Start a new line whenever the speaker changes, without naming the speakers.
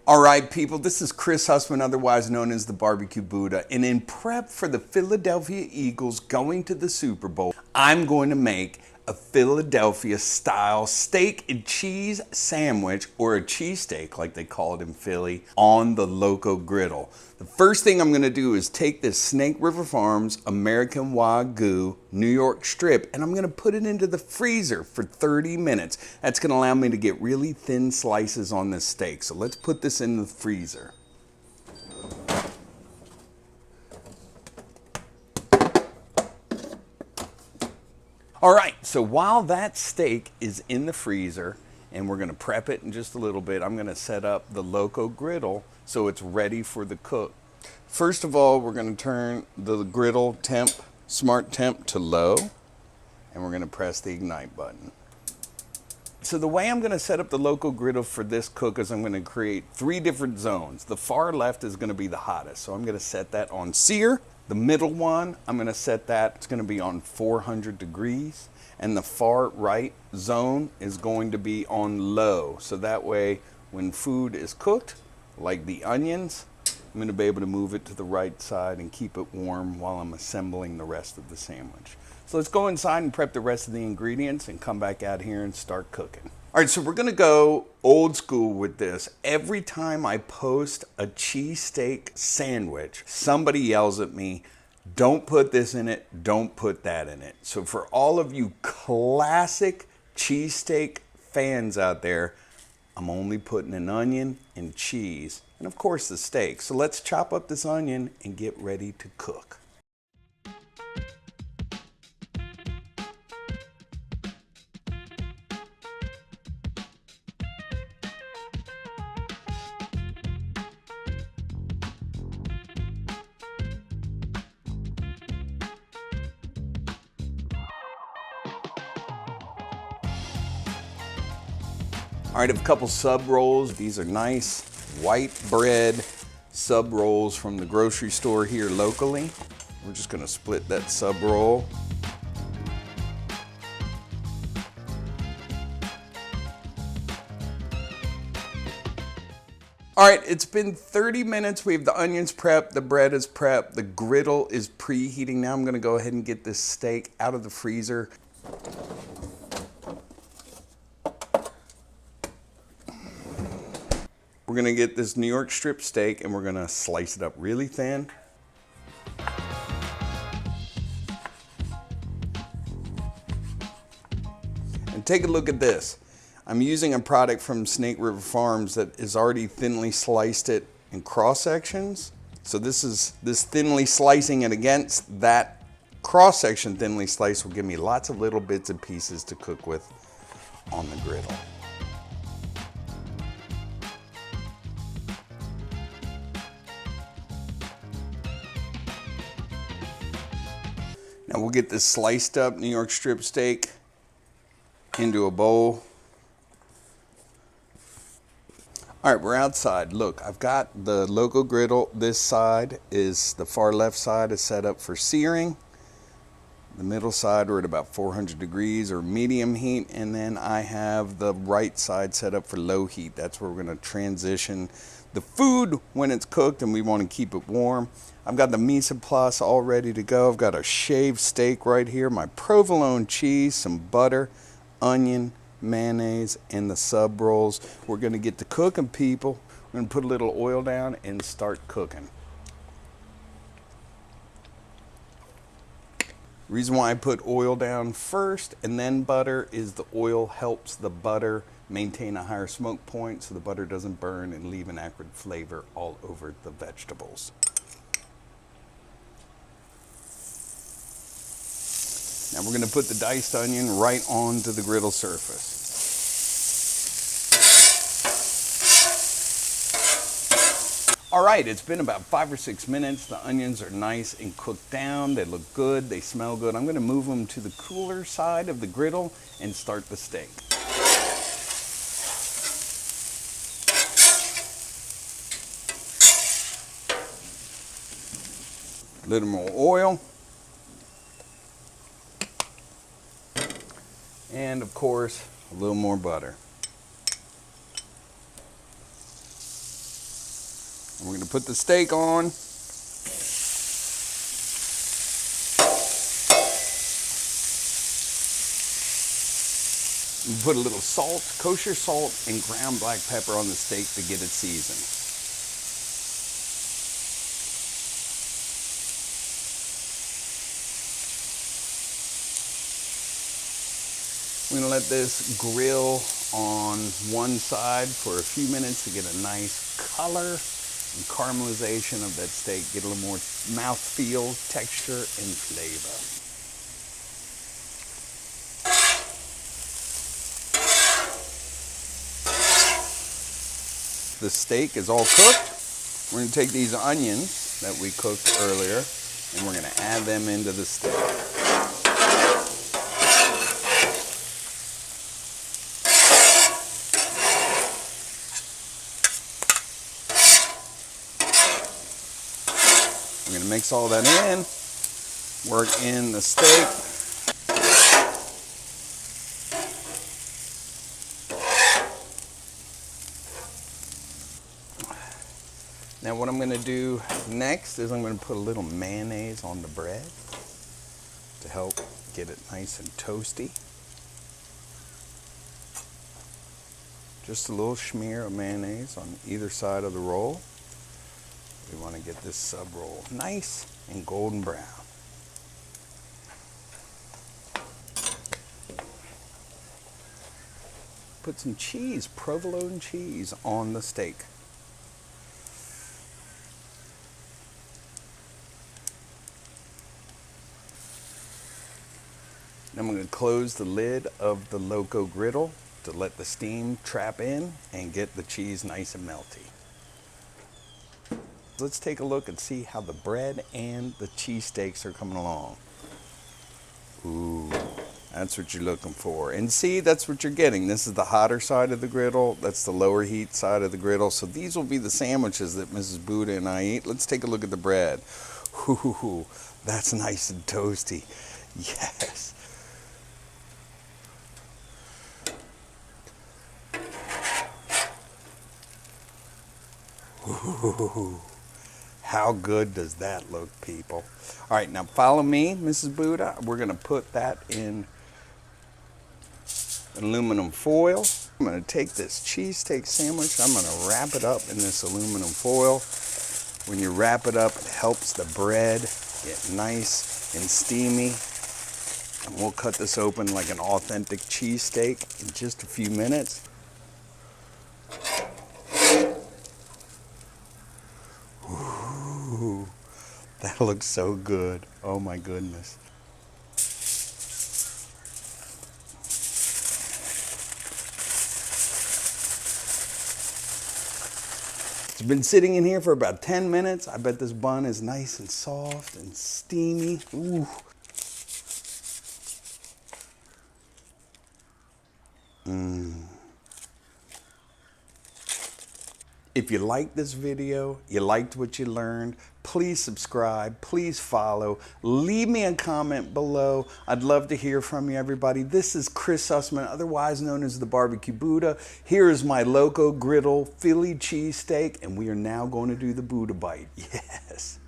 All right, people, this is Chris Hussman, otherwise known as the Barbecue Buddha, and in prep for the Philadelphia Eagles going to the Super Bowl, I'm going to make a Philadelphia-style steak and cheese sandwich, or a cheesesteak like they call it in Philly, on the LoCo Griddle. The first thing I'm going to do is take this Snake River Farms American Wagyu New York strip, and I'm going to put it into the freezer for 30 minutes. That's going to allow me to get really thin slices on this steak. So let's put this in the freezer. All right, so while that steak is in the freezer, and we're going to prep it in just a little bit, I'm going to set up the LoCo Griddle so it's ready for the cook. First of all, we're going to turn the griddle temp, SmartTemp, to low, and we're going to press the ignite button. So the way I'm going to set up the LoCo Griddle for this cook is I'm going to create 3 different zones. The far left is going to be the hottest, so I'm going to set that on sear. The middle one, I'm going to set that, it's going to be on 400 degrees. And the far right zone is going to be on low. So that way, when food is cooked, like the onions, I'm going to be able to move it to the right side and keep it warm while I'm assembling the rest of the sandwich. So let's go inside and prep the rest of the ingredients and come back out here and start cooking. All right, so we're going to go old school with this. Every time I post a cheesesteak sandwich, somebody yells at me, "Don't put this in it, don't put that in it." So for all of you classic cheesesteak fans out there, I'm only putting an onion and cheese, and of course the steak. So let's chop up this onion and get ready to cook. All right, I have a couple sub rolls. These are nice white bread sub rolls from the grocery store here locally. We're just gonna split that sub roll. All right, it's been 30 minutes. We have the onions prepped, the bread is prepped, the griddle is preheating. Now I'm gonna go ahead and get this steak out of the freezer. We're gonna get this New York strip steak and we're gonna slice it up really thin. And take a look at this. I'm using a product from Snake River Farms that is already thinly sliced it in cross sections. So this thinly slicing it against that cross section thinly sliced will give me lots of little bits and pieces to cook with on the griddle. Now we'll get this sliced up New York strip steak into a bowl. All right, we're outside. Look, I've got the LoCo Griddle. This side is, the far left side is set up for searing. The middle side we're at about 400 degrees or medium heat. And then I have the right side set up for low heat. That's where we're gonna transition the food when it's cooked and we wanna keep it warm. I've got the mise en place all ready to go. I've got a shaved steak right here, my provolone cheese, some butter, onion, mayonnaise, and the sub rolls. We're gonna get to cooking, people. We're gonna put a little oil down and start cooking. Reason why I put oil down first and then butter is the oil helps the butter maintain a higher smoke point so the butter doesn't burn and leave an acrid flavor all over the vegetables. Now we're going to put the diced onion right onto the griddle surface. All right, it's been about 5 or 6 minutes. The onions are nice and cooked down. They look good, they smell good. I'm going to move them to the cooler side of the griddle and start the steak. A little more oil. And of course, a little more butter. And we're going to put the steak on. Put a little salt, kosher salt, and ground black pepper on the steak to get it seasoned. We're gonna let this grill on one side for a few minutes to get a nice color and caramelization of that steak, get a little more mouthfeel, texture, and flavor. The steak is all cooked. We're going to take these onions that we cooked earlier and we're going to add them into the steak. We're going to mix all that in, work in the steak. Now what I'm going to do next is I'm going to put a little mayonnaise on the bread to help get it nice and toasty. Just a little smear of mayonnaise on either side of the roll. We want to get this sub roll nice and golden brown. Put some cheese, provolone cheese, on the steak. Then I'm going to close the lid of the LoCo Griddle to let the steam trap in and get the cheese nice and melty. Let's take a look and see how the bread and the cheesesteaks are coming along. Ooh, that's what you're looking for. And see, that's what you're getting. This is the hotter side of the griddle. That's the lower heat side of the griddle. So these will be the sandwiches that Mrs. Buddha and I eat. Let's take a look at the bread. Ooh, that's nice and toasty. Yes. Ooh, how good does that look, people? All right, now follow me, Mrs. Buddha. We're going to put that in aluminum foil. I'm going to take this cheesesteak sandwich. I'm going to wrap it up in this aluminum foil. When you wrap it up, it helps the bread get nice and steamy. And we'll cut this open like an authentic cheesesteak in just a few minutes. Ooh, that looks so good. Oh my goodness. It's been sitting in here for about 10 minutes. I bet this bun is nice and soft and steamy. Ooh. If you liked this video, you liked what you learned, please subscribe, please follow, leave me a comment below. I'd love to hear from you, everybody. This is Chris Sussman, otherwise known as the Barbecue Buddha. Here is my LoCo Griddle Philly cheesesteak, and we are now going to do the Buddha bite. Yes.